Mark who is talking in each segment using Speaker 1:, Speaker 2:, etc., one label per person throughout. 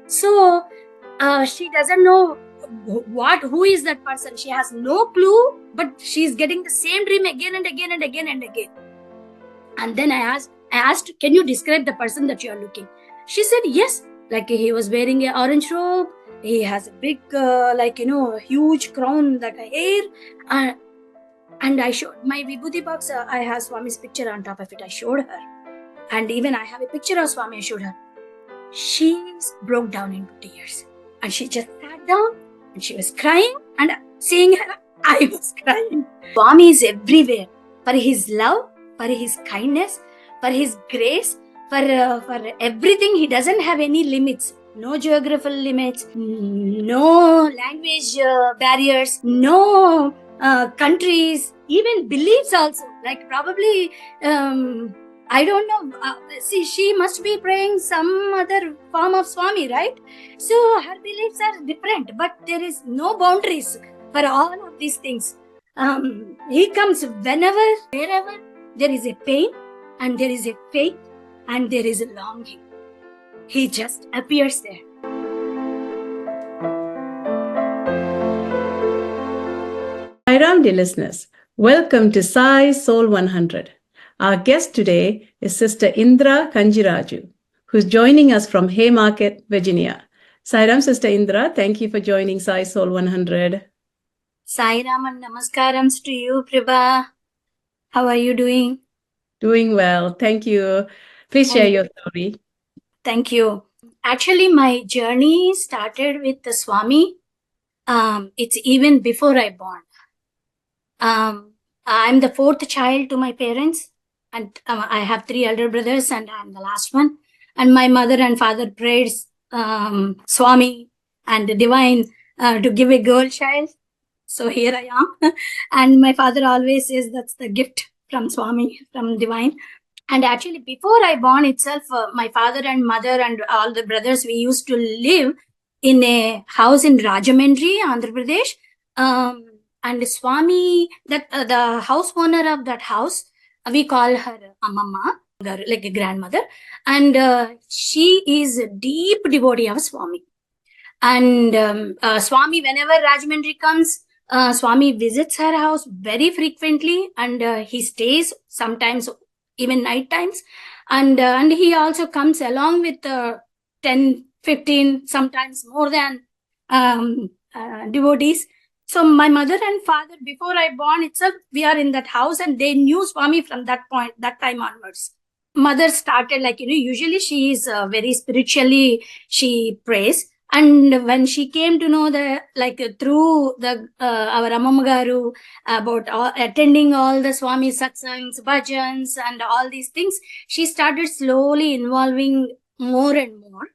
Speaker 1: So she doesn't know who is that person. She has no clue, but she's getting the same dream again and again and again and again. And then I asked, can you describe the person that you are looking? She said, yes, like he was wearing an orange robe. He has a big, huge crown, that hair. And I showed my Vibhuti box. I have Swami's picture on top of it. I showed her. And even I have a picture of Swami. I showed her. She broke down into tears. And she just sat down and she was crying. And seeing her, I was crying. Swami is everywhere for his love, for his kindness, for his grace, for everything. He doesn't have any limits. No geographical limits, no language barriers, no countries, even beliefs also. Like probably, I don't know. See, she must be praying some other form of Swami, right? So her beliefs are different, but there is no boundaries for all of these things. He comes whenever, wherever there is a pain, and there is a faith, and there is a longing. He just appears there.
Speaker 2: Hi Ram, dear listeners. Welcome to Sai Soul 100. Our guest today is Sister Indra Kanjiraju, who's joining us from Haymarket, Virginia. Sai Ram, Sister Indra, thank you for joining Sai Soul 100.
Speaker 1: Sai Ram and Namaskarams to you, Prabha. How are you doing?
Speaker 2: Doing well, thank you. Please share your story.
Speaker 1: Thank you. Actually, my journey started with the Swami. It's even before I born. I'm the fourth child to my parents, and I have three elder brothers, and I'm the last one. And my mother and father prayed Swami and the divine to give a girl child. So here I am. And my father always says that's the gift from Swami, from divine. And actually, before I born itself, my father and mother and all the brothers, we used to live in a house in Rajahmundry, Andhra Pradesh. And Swami, that the house owner of that house, we call her Amamma, like a grandmother. And she is a deep devotee of Swami. And Swami, whenever Rajahmundry comes, Swami visits her house very frequently, and he stays sometimes even night times, and he also comes along with 10, 15, sometimes more than devotees. So my mother and father, before I born itself, we are in that house, and they knew Swami from that time onwards. Mother started usually she is very spiritually, she prays. And when she came to know through the our Amamma Garu about attending all the Swami satsangs, bhajans, and all these things, she started slowly involving more and more.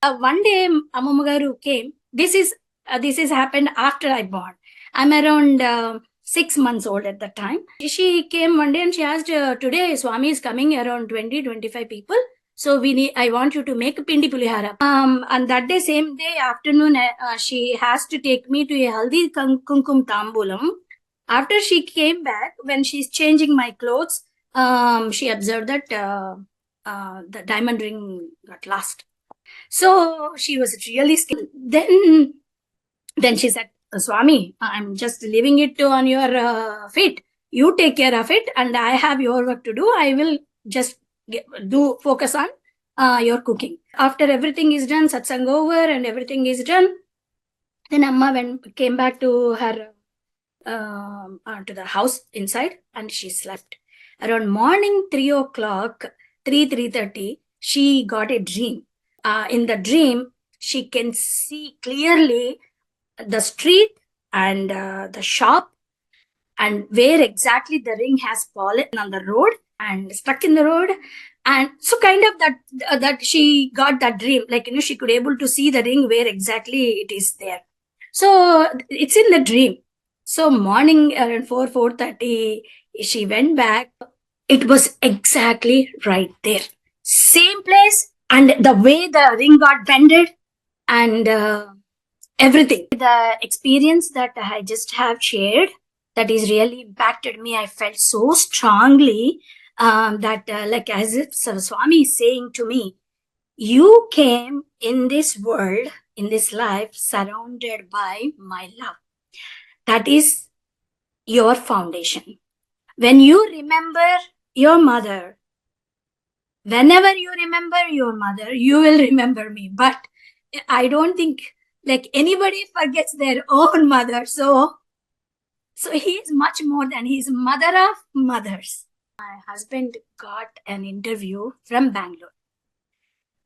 Speaker 1: One day Amamma Garu came. This is happened after I born. I'm around 6 months old at that time. She came one day and she asked, today Swami is coming, around 20-25 people. So I want you to make Pindi Pulihara. And that day, same day afternoon, she has to take me to a Haldi Kunkum Tambulam. After she came back, when she's changing my clothes, she observed that the diamond ring got lost. So she was really scared. Then she said, Swami, I'm just leaving it on your feet. You take care of it, and I have your work to do. I will just focus on your cooking. After everything is done, satsang over and everything is done, then Amma came back to her to the house inside, and she slept. Around morning 3:00, 3:30, she got a dream. In the dream, she can see clearly the street and the shop, and where exactly the ring has fallen on the road and stuck in the road. And so kind of that she got that dream, she could able to see the ring where exactly it is there. So it's in the dream. So morning around 4:30, she went back. It was exactly right there, same place, and the way the ring got bended, and everything. The experience that I just have shared, that is really impacted me. I felt so strongly that as if Swami is saying to me, You came in this world, in this life, surrounded by my love. That is your foundation. When you remember your mother, whenever you remember your mother, you will remember me. But I don't think like anybody forgets their own mother. So he is much more than he's mother of mothers. My husband got an interview from Bangalore.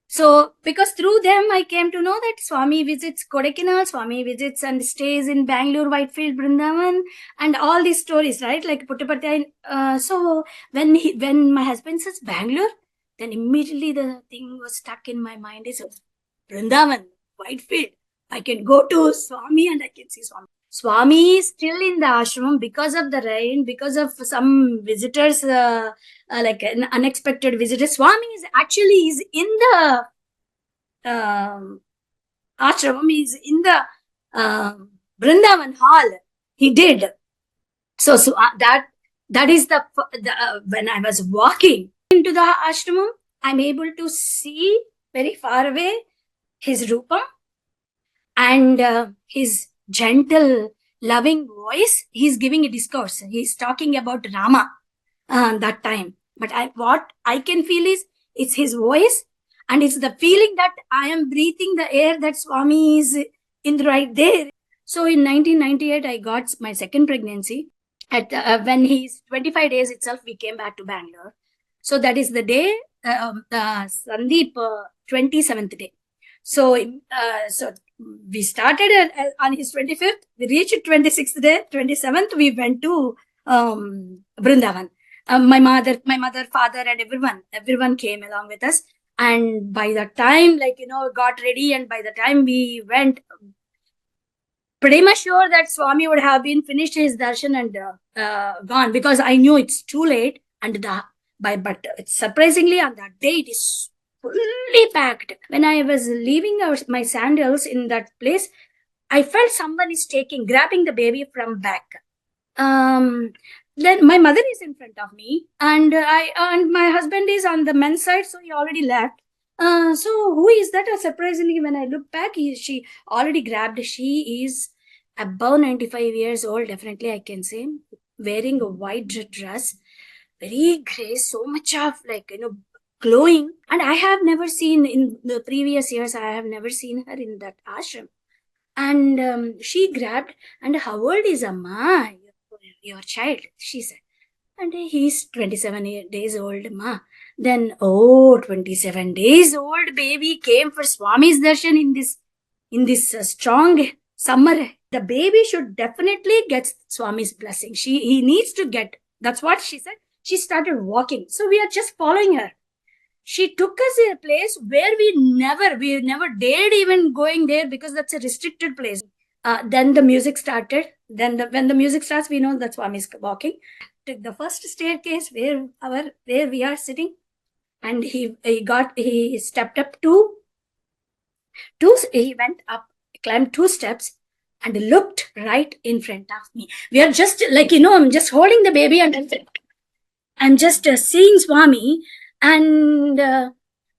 Speaker 1: So, because through them, I came to know that Swami visits Kodaikanal, Swami visits and stays in Bangalore, Whitefield, Brindavan, and all these stories, right? Like Puttaparthi. So, when my husband says Bangalore, then immediately the thing was stuck in my mind is Brindavan, Whitefield. I can go to Swami and I can see Swami. Swami is still in the ashram because of the rain, because of some visitors, like an unexpected visitor. Swami is actually in the ashram. He's in the Brindavan hall. He did. So that is the when I was walking into the ashram, I'm able to see very far away his rupa and his gentle, loving voice. He's giving a discourse. He's talking about Rama that time. But what I can feel is it's his voice and it's the feeling that I am breathing the air that Swami is in right there. So in 1998, I got my second pregnancy. When he's 25 days itself, we came back to Bangalore. So that is the day, Sandeep, 27th day. So we started on his 25th. We reached 26th day. 27th, we went to Brindavan. My mother, father, and everyone came along with us. And by the time, got ready, and by the time we went, pretty much sure that Swami would have been finished his darshan and gone, because I knew it's too late. But surprisingly, on that day, it is fully packed. When I was leaving my sandals in that place, I felt someone is grabbing the baby from back. Then my mother is in front of me, and my husband is on the men's side, so he already left. So who is that? Surprisingly, when I look back, she already grabbed. She is above 95 years old, definitely I can say, wearing a white dress, very gray, so much of glowing. And I have never seen in the previous years, I have never seen her in that ashram. And she grabbed, and how old is Amma, your child? She said. And he's 27 days old, Ma. Then, 27 days old baby came for Swami's darshan in this strong summer. The baby should definitely get Swami's blessing. He needs to get. That's what she said. She started walking. So we are just following her. She took us to a place where we never dared even going there, because that's a restricted place. Then the music started. When the music starts, we know that Swami is walking. Took the first staircase where we are sitting, and he stepped up he went up, climbed 2 steps, and looked right in front of me. We are just I'm just holding the baby, and I'm just seeing Swami, and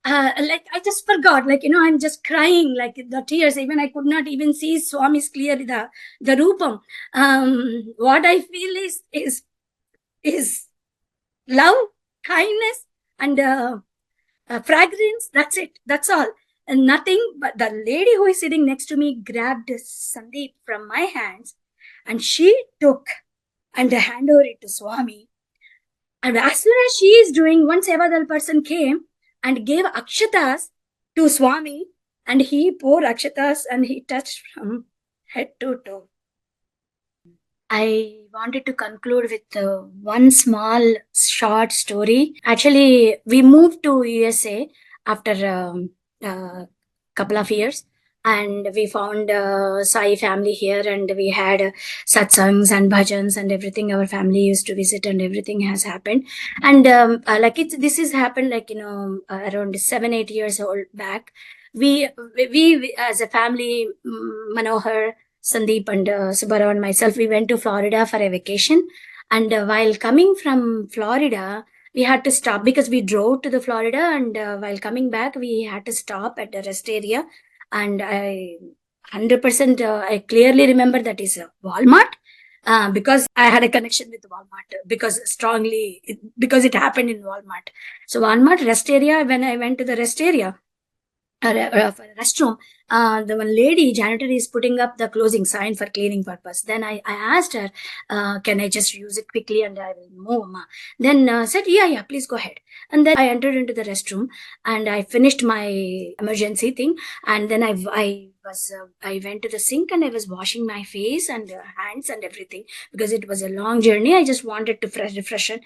Speaker 1: I just forgot, I'm just crying, the tears. Even I could not even see Swami's clearly, the Rupam. What I feel is love, kindness, and fragrance. That's it. That's all. And nothing. But the lady who is sitting next to me grabbed Sandeep from my hands, and she took and handed over it to Swami. And as soon as she is doing, one Sevadal person came and gave akshatas to Swami, and he poured akshatas and he touched from head to toe. I wanted to conclude with one small short story. Actually, we moved to USA after a couple of years, and we found Sai family here, and we had satsangs and bhajans and everything. Our family used to visit, and everything has happened. And this has happened around 7-8 years old back. We as a family, Manohar, Sandeep, and Subbarao and myself, we went to Florida for a vacation. And while coming from Florida, we had to stop because we drove to the Florida, and while coming back, we had to stop at the rest area. And I 100% I clearly remember that is Walmart. Because I had a connection with Walmart because it happened in Walmart. So Walmart rest area, when I went to the rest area, for a restroom, the one lady janitor is putting up the closing sign for cleaning purpose. Then I asked her, can I just use it quickly and I will move, ma? Then said, yeah, please go ahead. And then I entered into the restroom and I finished my emergency thing. And then I went to the sink and I was washing my face and hands and everything because it was a long journey. I just wanted to refreshen.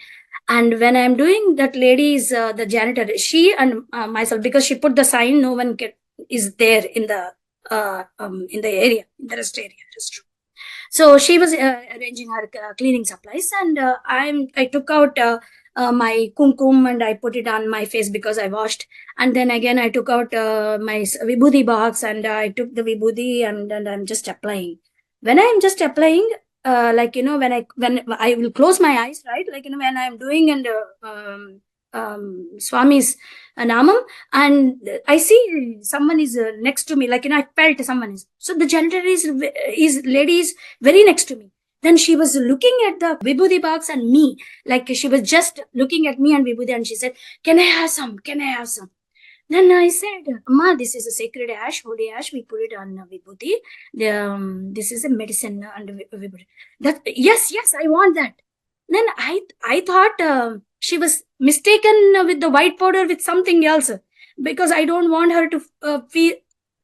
Speaker 1: And when I'm doing that, lady is the janitor, she and myself, because she put the sign, no one is there in the area, in the rest area, restroom. So she was arranging her cleaning supplies, and I took out my kumkum and I put it on my face because I washed. And then again, I took out my vibhuti box and I took the vibhuti and I'm just applying. When I'm just applying, when I will close my eyes, right? When I'm doing and Swami's namam, and I see someone is next to me, I felt someone is. So the janitor is lady is very next to me. Then she was looking at the vibhuti box and me, she was just looking at me and vibhuti, and she said, can I have some? Can I have some? Then I said, Ma, this is a sacred ash, holy ash. We put it on vibhuti. This is a medicine and vibhuti. Yes, I want that. Then I thought she was mistaken with the white powder with something else, because I don't want her to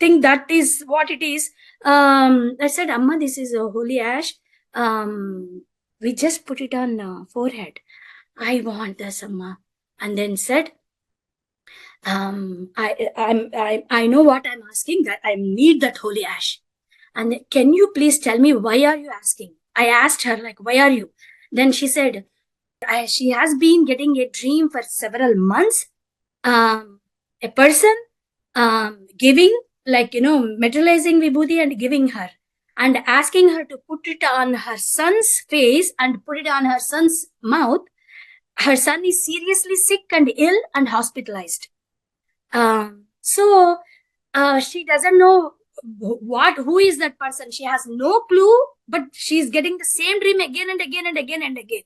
Speaker 1: think that is what it is. I said, Amma, this is a holy ash. We just put it on forehead. I want this, Amma. And then said, I know what I'm asking, that I need that holy ash. And can you please tell me, why are you asking? I asked her, why are you? Then she said, she has been getting a dream for several months. A person giving, materializing vibhuti and giving her, and asking her to put it on her son's face and put it on her son's mouth. Her son is seriously sick and ill and hospitalized. So she doesn't know who is that person. She has no clue, but she's getting the same dream again and again and again and again.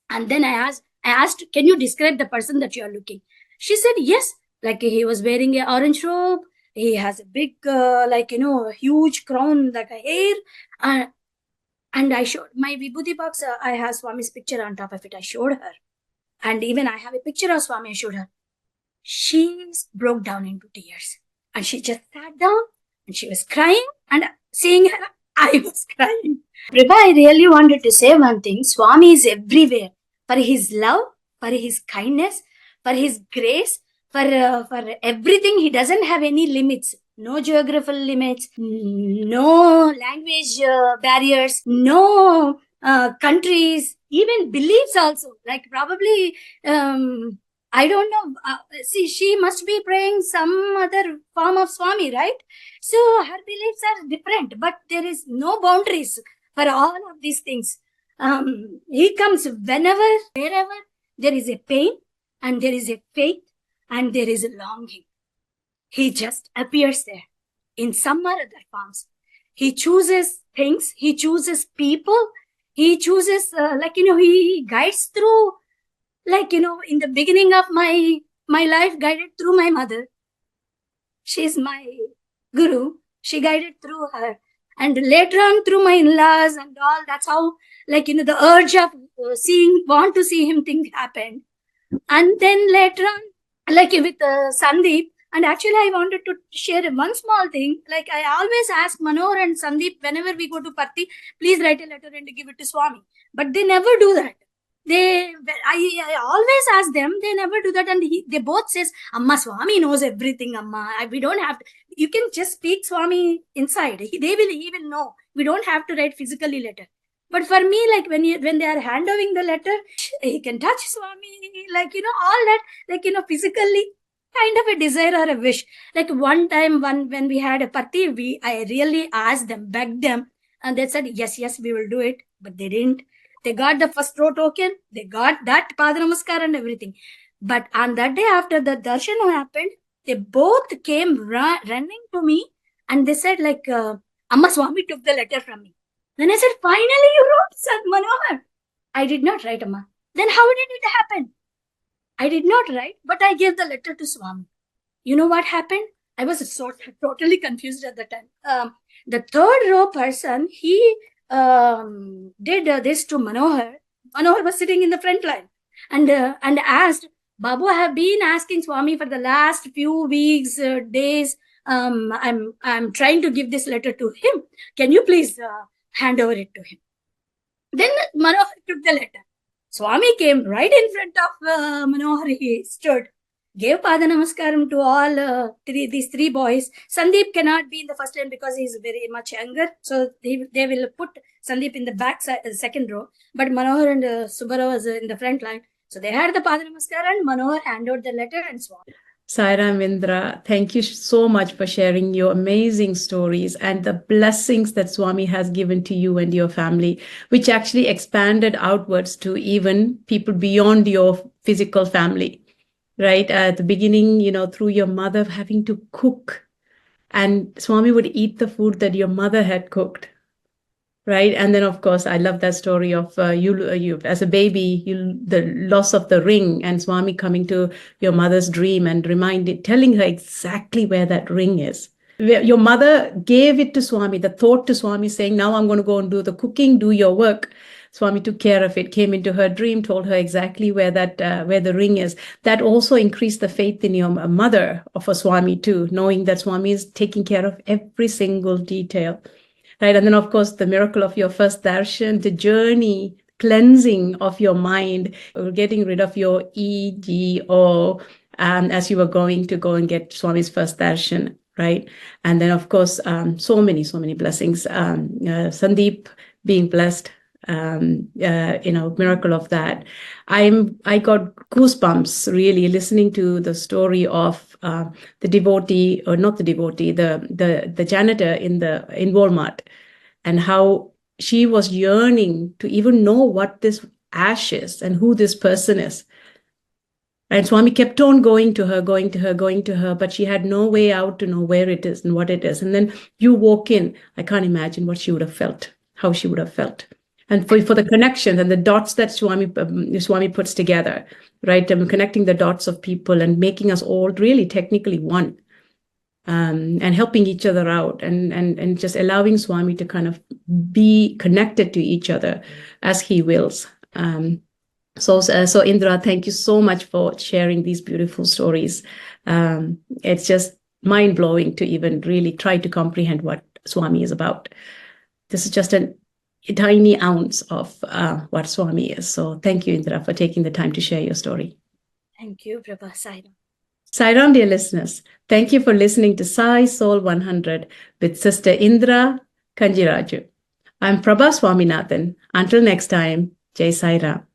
Speaker 1: And then I asked, can you describe the person that you are looking? She said, yes, he was wearing an orange robe. He has a big, huge crown, like a hair. And I showed my vibhuti box. I have Swami's picture on top of it. I showed her. And even I have a picture of Swami. I showed her. She broke down into tears. And she just sat down and she was crying. And seeing her, I was crying. Prabha, I really wanted to say one thing. Swami is everywhere. For his love, for his kindness, for his grace, for everything. He doesn't have any limits. No geographical limits, no language barriers, no countries, even beliefs also. Probably, I don't know. See, she must be praying some other form of Swami, right? So her beliefs are different, but there is no boundaries for all of these things. He comes whenever, wherever there is a pain and there is a faith and there is a longing. He just appears there in some or other forms. He chooses things. He chooses people. He chooses, he guides through, in the beginning of my life, guided through my mother. She's my guru. She guided through her. And later on through my in-laws and all, that's how, the urge of want to see him thing happened. And then later on, with Sandeep, and actually I wanted to share one small thing. I always ask Manohar and Sandeep, whenever we go to Patti, please write a letter and give it to Swami. But they never do that. I always ask them, they never do that. And they both says, Amma, Swami knows everything, Amma. We don't have to. You can just speak Swami inside. He will know. We don't have to write physically letter. But for me, when they are handovering the letter, he can touch Swami, all that, physically, kind of a desire or a wish. One time, when we had a party, I really asked them, begged them, and they said, yes, we will do it. But they didn't. They got the first row token. They got that Pada Namaskar and everything. But on that day after the darshan happened, they both came running to me and they said like, Amma Swami took the letter from me. Then I said, finally you wrote, Sad Manohar. I did not write, Amma. Then how did it happen? I did not write, but I gave the letter to Swami. You know what happened? I was totally confused at the time. The third row person, he did this to Manohar. Manohar was sitting in the front line and asked, Babu, I have been asking Swami for the last few weeks, days. I'm trying to give this letter to him. Can you please hand over it to him? Then Manohar took the letter. Swami came right in front of Manohar. He stood, gave Pada Namaskaram to all these three boys. Sandeep cannot be in the first line because he is very much younger. So they will put Sandeep in the back side, second row. But Manohar and Subbarao was in the front line. So they had the Pada Namaskar and Manohar handed the letter and Swami.
Speaker 2: Sai Ram, Indra, thank you so much for sharing your amazing stories and the blessings that Swami has given to you and your family, which actually expanded outwards to even people beyond your physical family, right? At the beginning, through your mother having to cook, and Swami would eat the food that your mother had cooked. Right. And then, of course, I love that story of you as a baby, the loss of the ring and Swami coming to your mother's dream and telling her exactly where that ring is. Your mother gave it to Swami, the thought to Swami saying, now I'm going to go and do the cooking, do your work. Swami took care of it, came into her dream, told her exactly where where the ring is. That also increased the faith in your mother of a Swami too, knowing that Swami is taking care of every single detail. Right. And then, of course, the miracle of your first darshan, the journey, cleansing of your mind, getting rid of your ego as you were going to go and get Swami's first darshan. Right. And then, of course, so many blessings. Sandeep being blessed, miracle of that. I got goosebumps really listening to the story of the devotee, or not the devotee, the janitor in Walmart, and how she was yearning to even know what this ash is and who this person is. And Swami kept on going to her, but she had no way out to know where it is and what it is. And then you walk in, I can't imagine what she would have felt, how she would have felt. And for the connections and the dots that Swami puts together, right? Connecting the dots of people and making us all really technically one, and helping each other out and just allowing Swami to kind of be connected to each other as he wills. So Indra, thank you so much for sharing these beautiful stories. It's just mind-blowing to even really try to comprehend what Swami is about. This is just a tiny ounce of what Swami is. So thank you, Indra, for taking the time to share your story.
Speaker 1: Thank you, Prabha. Sai Ram.
Speaker 2: Sai Ram, dear listeners, thank you for listening to Sai Soul 100 with Sister Indra Kanjiraju. I'm Prabha Swaminathan. Until next time, Jai Sai Ram.